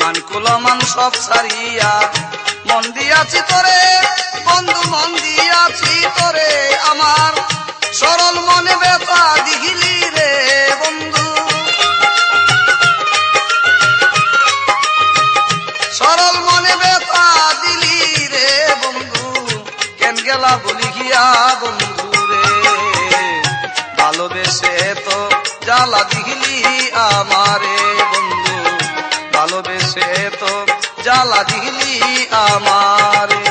মানকুলমান সব ছাড়িয়া মন দিয়াছি তোরে বন্ধু, মন দিয়াছি তোরে। আমার সরল মনে ব্যথা দিঘিলি রে বন্ধু, সরল মনে ব্যথা দিলি রে বন্ধু। কেন গেলা বলি গিয়া বন্ধু রে, ভালোবেসে তো জ্বালা দিঘিলি আমারে বন্ধু, ভালোবেসে তো জ্বালা দিঘিলি আমারে।